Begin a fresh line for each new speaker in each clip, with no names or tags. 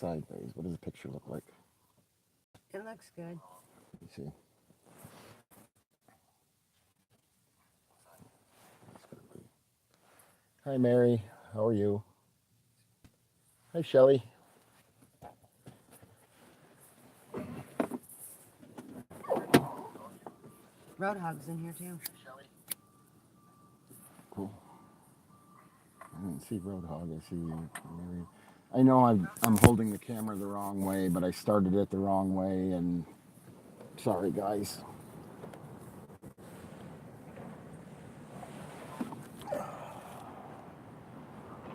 sideways. What does the picture look like?
It looks good.
Let me see. Hi, Mary. How are you? Hi, Shelly.
Roadhog's in here too.
Cool. I didn't see Roadhog. I see Mary. I know I'm holding the camera the wrong way, but I started it the wrong way, and sorry, guys.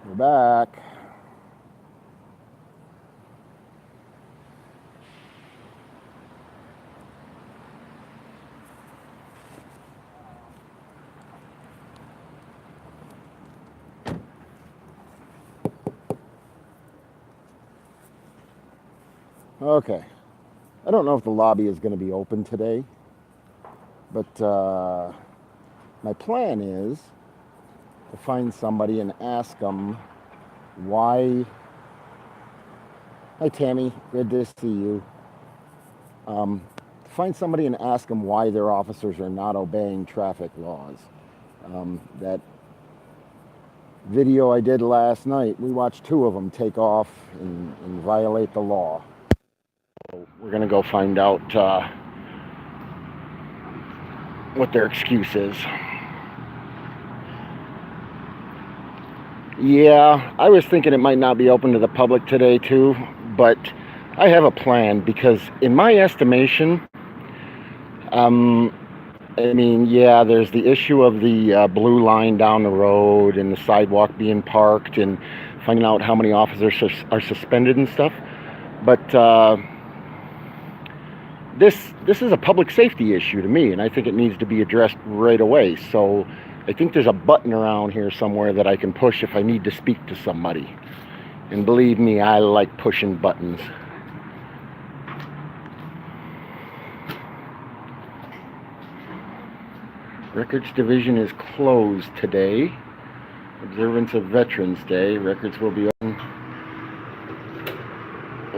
We're back. Okay. I don't know if the lobby is going to be open today, but my plan is to find somebody and ask them why. Hi, Tammy. Good to see you. Find somebody and ask them why their officers are not obeying traffic laws. That video I did last night, we watched two of them take off and violate the law. So we're going to go find out what their excuse is. Yeah, I was thinking it might not be open to the public today too, but I have a plan because in my estimation, I mean, yeah, there's the issue of the blue line down the road and the sidewalk being parked and finding out how many officers are suspended and stuff. But this is a public safety issue to me, and I think it needs to be addressed right away. So I think there's a button around here somewhere that I can push if I need to speak to somebody. And believe me, I like pushing buttons. Records Division is closed today. Observance of Veterans Day. Records will be open.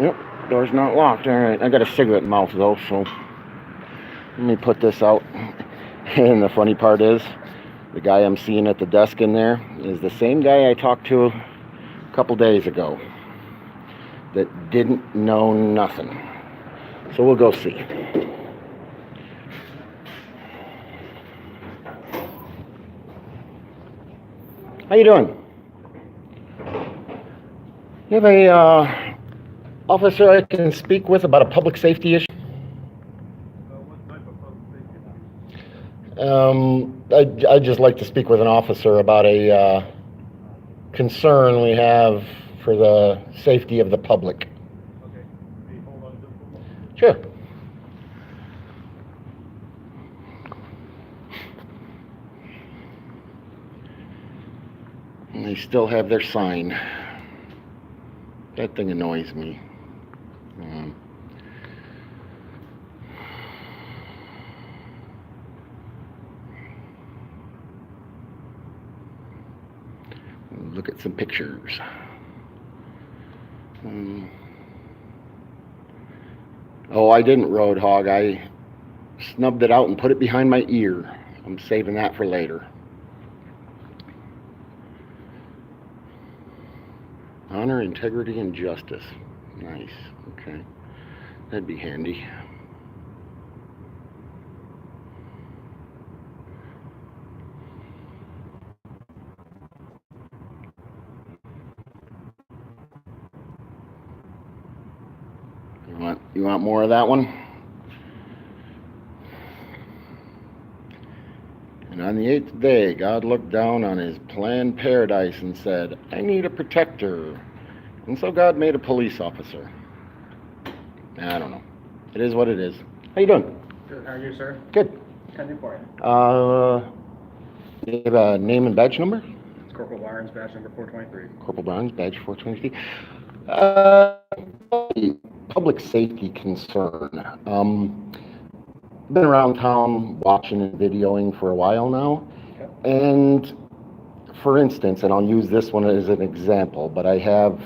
Yep, door's not locked. All right, I got a cigarette mouth though, so let me put this out. And the funny part is, the guy I'm seeing at the desk in there is the same guy I talked to a couple days ago that didn't know nothing. So we'll go see. How you doing? You have a officer I can speak with about a public safety issue?
What type of public safety?
I'd just like to speak with an officer about a concern we have for the safety of the public.
Okay. Hey, hold on just a moment.
Sure. And they still have their sign. That thing annoys me. Look at some pictures. Oh, I didn't Roadhog. I snubbed it out and put it behind my ear. I'm saving that for later. Honor, integrity, and justice. Nice. Okay. That'd be handy. You want more of that one? And on the 8th day, God looked down on his planned paradise and said, I need a protector. And so God made a police officer. I don't know. It is what it is. How you doing?
Good. How are you, sir?
Good.
Can I do for you?
You have a name and badge number?
It's Corporal Barnes, badge number 423.
Corporal Barnes, badge 423. Public safety concern. Been around town watching and videoing for a while now.
Okay.
And for instance, and I'll use this one as an example, but I have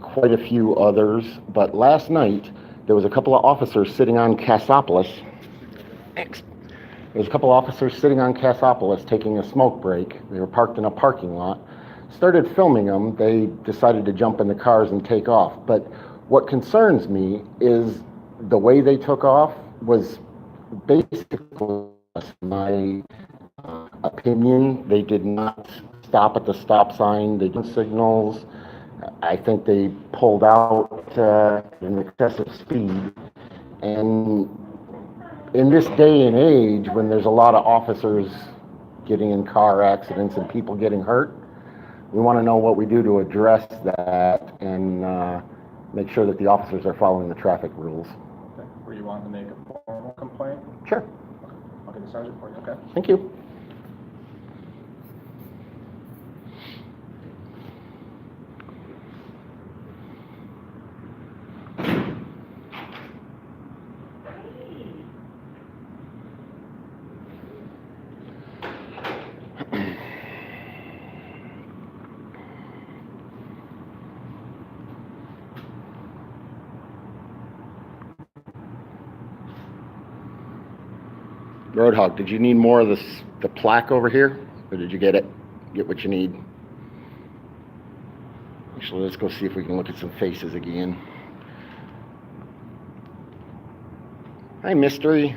quite a few others, but last night there was a couple of officers sitting on Cassopolis. There's a couple of officers sitting on Cassopolis taking a smoke break. They were parked in a parking lot. Started filming them. They decided to jump in the cars and take off. But what concerns me is the way they took off was basically my opinion. They did not stop at the stop sign. They didn't signals. I think they pulled out in excessive speed. And in this day and age, when there's a lot of officers getting in car accidents and people getting hurt, we want to know what we do to address that and make sure that the officers are following the traffic rules.
Okay. Were you wanting to make a formal complaint?
Sure.
Okay. I'll get the sergeant for you, okay?
Thank you. Roadhog, did you need more of the plaque over here, or did you get it? Get what you need? Actually, let's go see if we can look at some faces again. Hi, Mystery.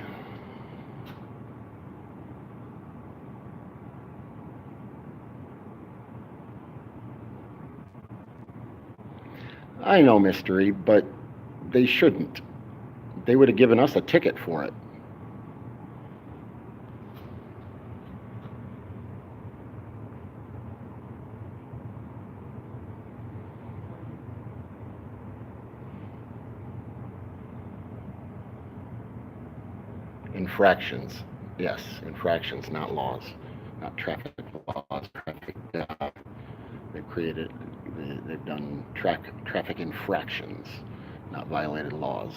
I know, Mystery, but they shouldn't. They would have given us a ticket for it. Infractions. Yes, infractions, not laws. Not traffic laws. Traffic. They've done traffic infractions, not violated laws.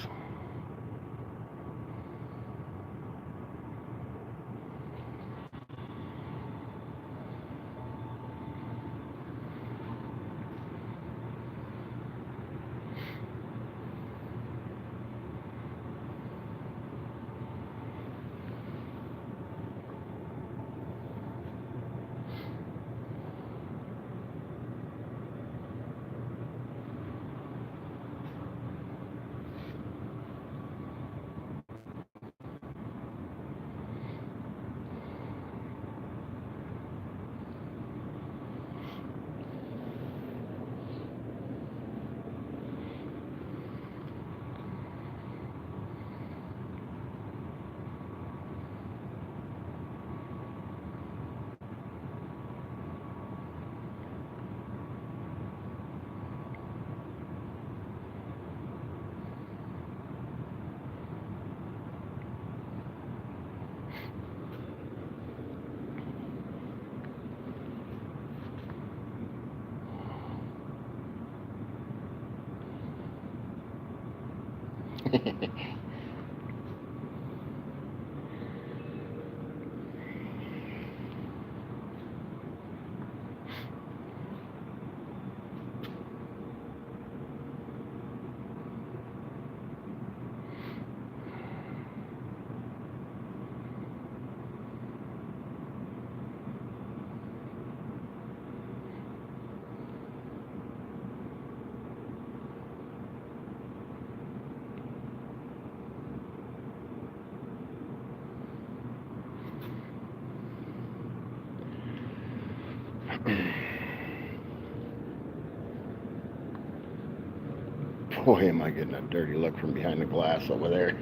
Boy, am I getting a dirty look from behind the glass over there.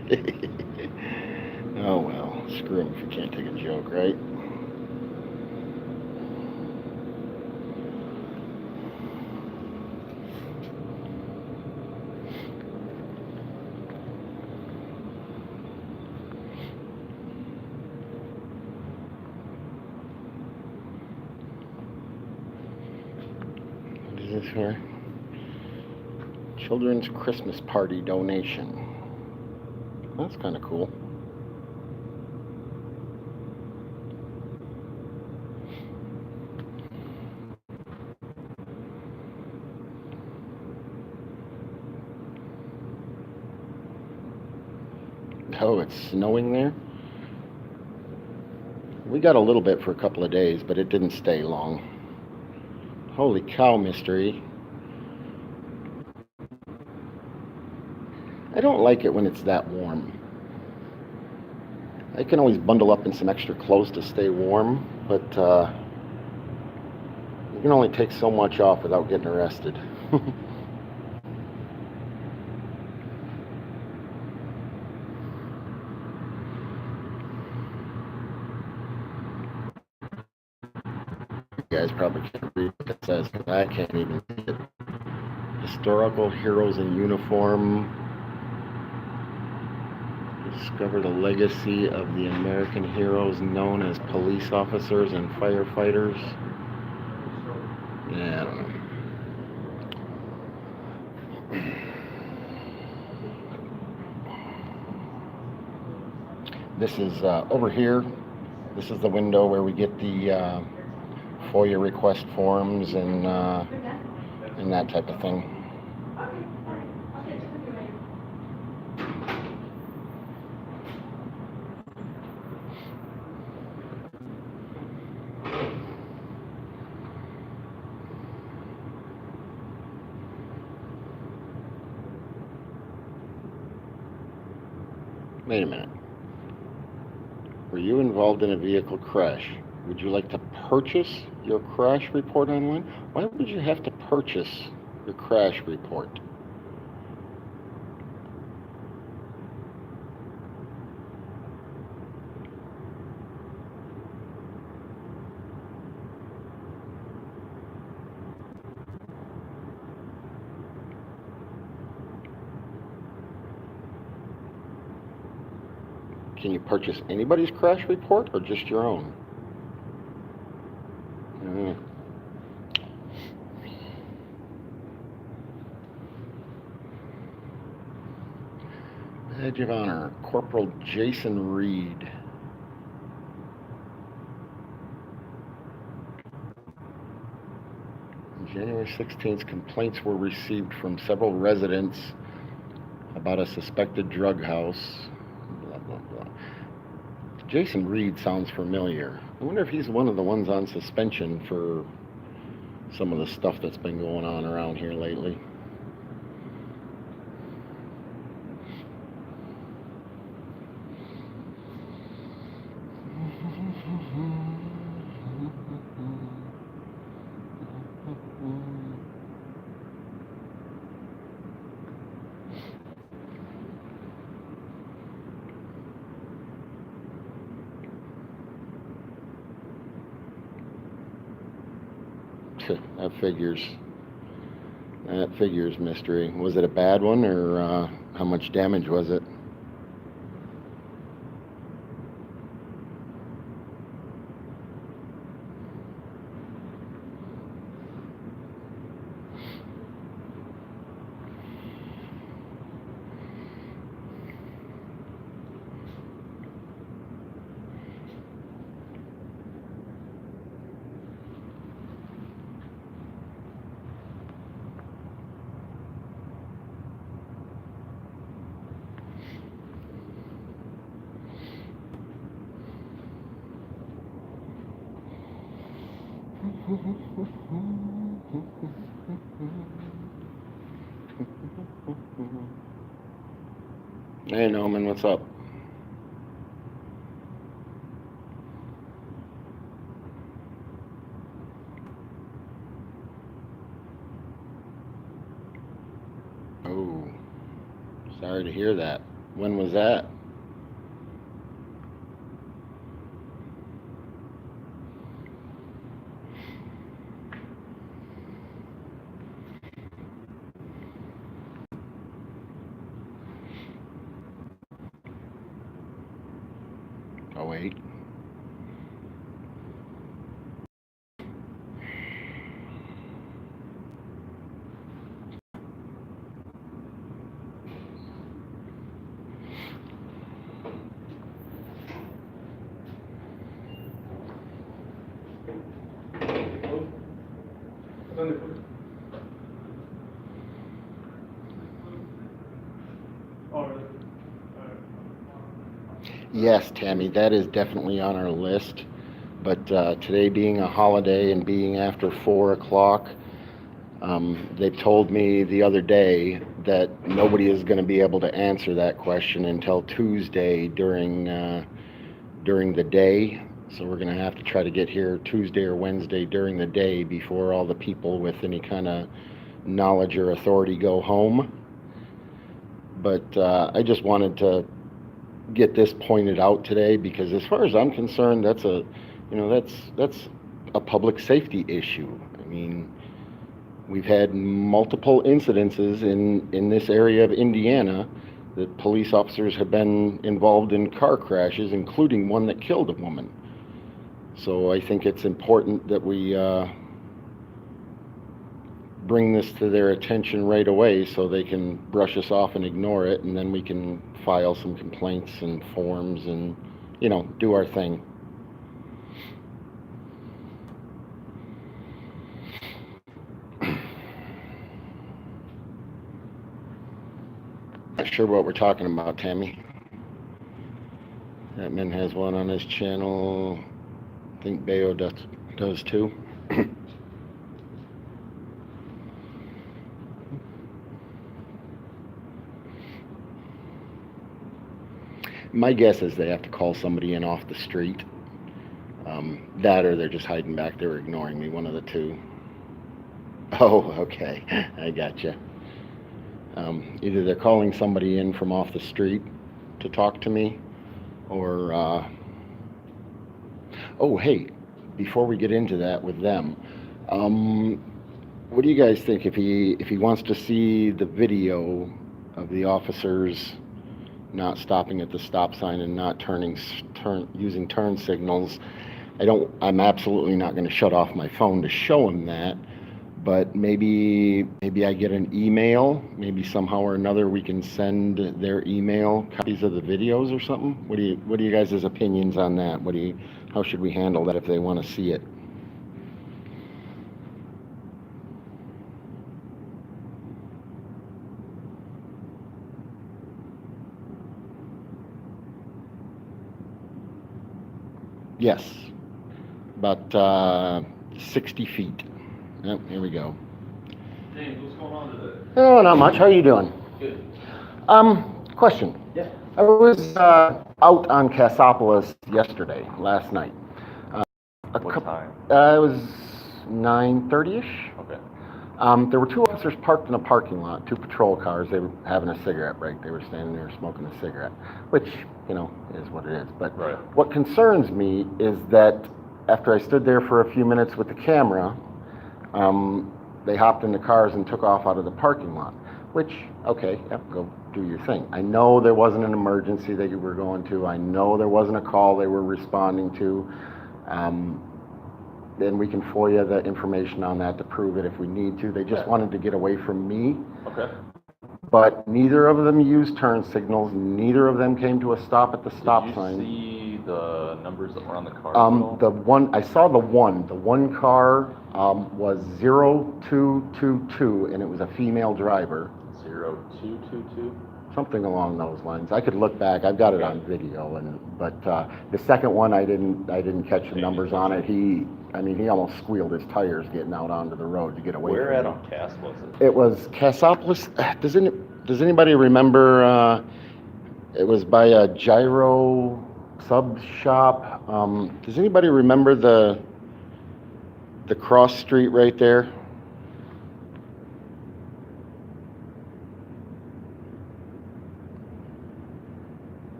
Oh well, screw him if you can't take a joke, right? What is this here? Children's Christmas Party donation. That's kind of cool. Oh, it's snowing there? We got a little bit for a couple of days, but it didn't stay long. Holy cow, Mystery. I don't like it when it's that warm. I can always bundle up in some extra clothes to stay warm, but you can only take so much off without getting arrested. You guys probably can't read what it says, because I can't even see it. Historical heroes in uniform. Discover the legacy of the American heroes known as police officers and firefighters. Yeah, I don't know. This is over here. This is the window where we get the FOIA request forms and that type of thing. Wait a minute. Were you involved in a vehicle crash? Would you like to purchase your crash report online? Why would you have to purchase your crash report? Can you purchase anybody's crash report or just your own? Badge of Honor, Corporal Jason Reed. On January 16th, complaints were received from several residents about a suspected drug house. Blah, blah, blah. Jason Reed sounds familiar. I wonder if he's one of the ones on suspension for some of the stuff that's been going on around here lately. That figures. That figures, Mystery. Was it a bad one, or how much damage was it? Hey, Norman, what's up? Oh, sorry to hear that. When was that? Oh, wait. Yes, Tammy, that is definitely on our list. But today being a holiday and being after 4 o'clock, they told me the other day that nobody is going to be able to answer that question until Tuesday during the day. So we're going to have to try to get here Tuesday or Wednesday during the day before all the people with any kind of knowledge or authority go home. But I just wanted to get this pointed out today because, as far as I'm concerned, that's a public safety issue. I mean, we've had multiple incidences in this area of Indiana that police officers have been involved in car crashes, including one that killed a woman. So I think it's important that we bring this to their attention right away so they can brush us off and ignore it, and then we can file some complaints and forms and, do our thing. Not sure what we're talking about, Tammy. That man has one on his channel. I think Bayo does too. My guess is they have to call somebody in off the street. That or they're just hiding back there ignoring me, one of the two. Oh, okay. I gotcha. Either they're calling somebody in from off the street to talk to me, or oh, hey, before we get into that with them, what do you guys think if he wants to see the video of the officers not stopping at the stop sign and not using turn signals? I'm absolutely not going to shut off my phone to show him that, but maybe I get an email, maybe somehow or another we can send their email copies of the videos or something. What are you guys' opinions on that? How should we handle that if they want to see it? Yes, about 60 feet. Yep, here we go.
James, what's going on today?
Oh, not much. How are you doing?
Good.
Question.
Yeah.
I was out on Cassopolis last night.
What time?
It was 9:30ish.
Okay.
There were two officers parked in a parking lot, two patrol cars. They were having a cigarette break. They were standing there smoking a cigarette, which, is what it is. But
Right.
what concerns me is that after I stood there for a few minutes with the camera, they hopped in the cars and took off out of the parking lot, which, okay, yep, go do your thing. I know there wasn't an emergency that you were going to. I know there wasn't a call they were responding to. Then we can FOIA the information on that to prove it if we need to. They just wanted to get away from me.
Okay.
But neither of them used turn signals. Neither of them came to a stop at the stop sign.
Did you see the numbers that were on the car?
I saw the one car was 0222, and it was a female driver.
0222?
Something along those lines. I could look back. I've got it on video, but the second one I didn't catch the numbers on it. He almost squealed his tires getting out onto the road to get away.
Where
from
at
me.
on Cass was it?
It was Cassopolis. Does anybody remember? It was by a gyro sub shop. Does anybody remember the cross street right there?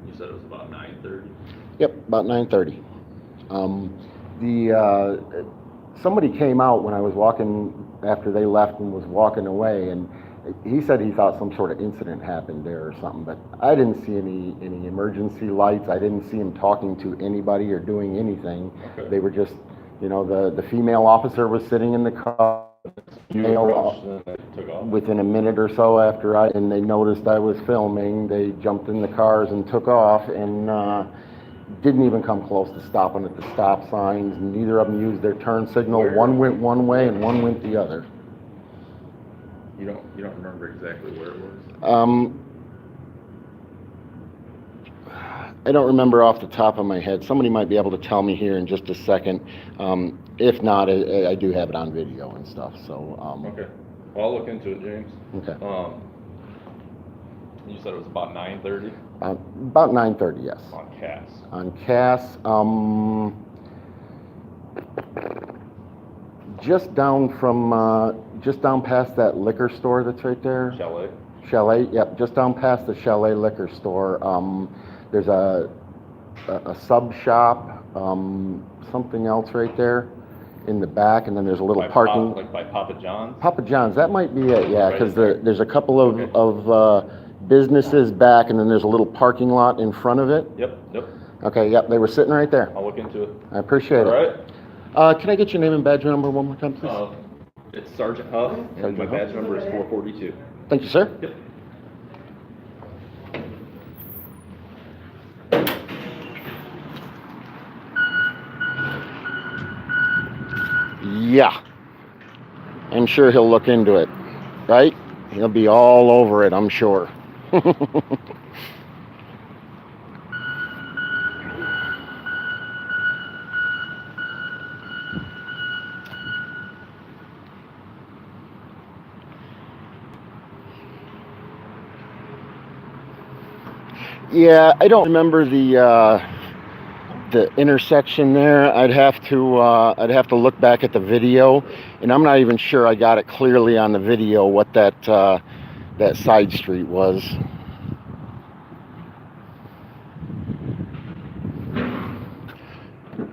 You said it was about 9:30?
Yep, about 9:30. Somebody came out when I was walking after they left and was walking away, and he said he thought some sort of incident happened there or something, but I didn't see any emergency lights. I didn't see him talking to anybody or doing anything.
Okay.
They were just, the female officer was sitting in the car.
Took off?
Within a minute or so after and they noticed I was filming, they jumped in the cars and took off, and didn't even come close to stopping at the stop signs. Neither of them used their turn signal.
Where?
One went one way and one went the other.
You don't remember exactly where it was?
I don't remember off the top of my head. Somebody might be able to tell me here in just a second. If not, I do have it on video and stuff. So
Okay. Well, I'll look into it, James.
okay.
You said it was about 9:30
About 9:30, yes.
on Cass.
On Cass, just down past that liquor store that's right there.
Chalet.
Chalet, yep, just down past the Chalet liquor store. There's a sub shop, something else right there in the back, and then there's a little parking.
Like by Papa John's?
Papa John's, that might be it, yeah,
Right
because
there.
there's a couple of,
Okay.
of businesses back, and then there's a little parking lot in front of it.
Yep.
Okay, yep, they were sitting right there.
I'll look into it.
I appreciate
All
it.
right.
Can I get your name and badge number one more time, please?
It's Sergeant Huff, and
Sergeant
my
Huff.
badge number is 442.
Thank you, sir.
Yep.
Yeah. I'm sure he'll look into it, right? He'll be all over it, I'm sure. Yeah, I don't remember the intersection there. I'd have to look back at the video, and I'm not even sure I got it clearly on the video what that side street was.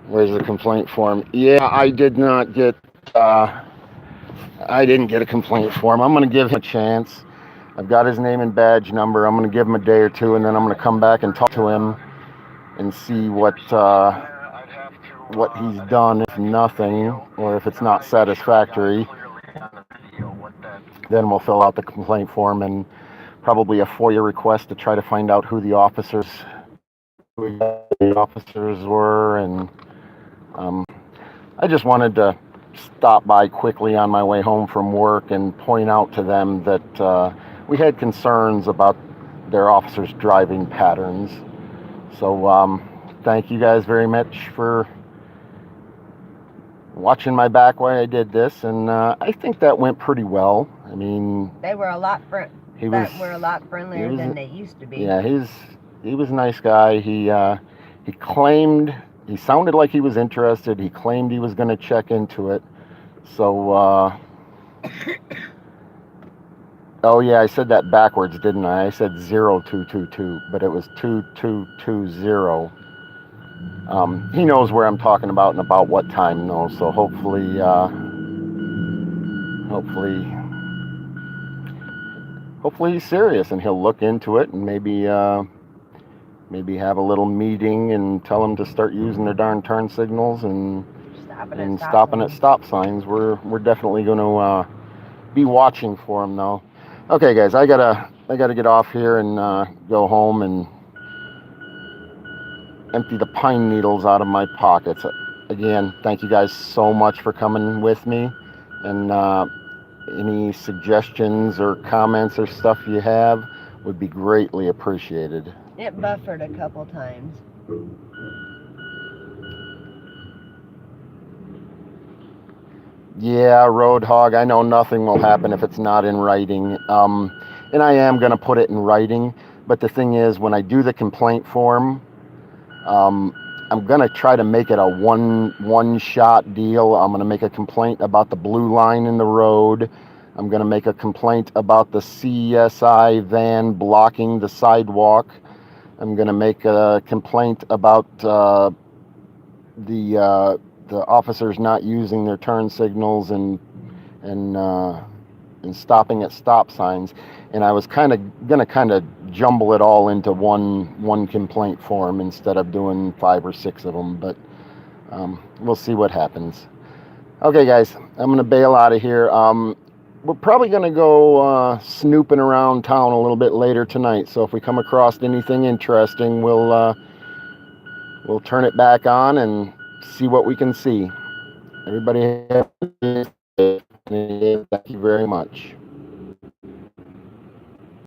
Where's the complaint form? Yeah, I did not get. I didn't get a complaint form. I'm going to give him a chance. I've got his name and badge number. I'm going to give him a day or two, and then I'm going to come back and talk to him and see what he's done. If nothing, or if it's not satisfactory, then we'll fill out the complaint form and probably a FOIA request to try to find out who the officers were. And I just wanted to stop by quickly on my way home from work and point out to them that we had concerns about their officers' driving patterns. So thank you guys very much for watching my back while I did this, and I think that went pretty well. I mean,
They were a lot friendlier than they used to be.
Yeah, he was a nice guy. He claimed, he sounded like he was interested. He claimed he was going to check into it. So, oh yeah, I said that backwards, didn't I? I said 0222, but it was 2220. He knows where I'm talking about and about what time, though. So hopefully he's serious and he'll look into it and maybe have a little meeting and tell them to start using their darn turn signals and stopping at stop signs. We're definitely going to be watching for them, though. Okay, guys, I gotta get off here and go home and empty the pine needles out of my pockets. Again, thank you guys so much for coming with me, and any suggestions or comments or stuff you have would be greatly appreciated.
It buffered a couple times.
Yeah, Roadhog, I know nothing will happen if it's not in writing. And I am going to put it in writing, but the thing is, when I do the complaint form, I'm going to try to make it a one-shot deal. I'm going to make a complaint about the blue line in the road. I'm going to make a complaint about the CSI van blocking the sidewalk. I'm going to make a complaint about the officers not using their turn signals and stopping at stop signs. And I was gonna jumble it all into one complaint form instead of doing 5 or 6 of them. But we'll see what happens. Okay, guys, I'm gonna bail out of here. We're probably gonna go snooping around town a little bit later tonight. So if we come across anything interesting, we'll turn it back on and see what we can see. Everybody have a good day. Thank you very much.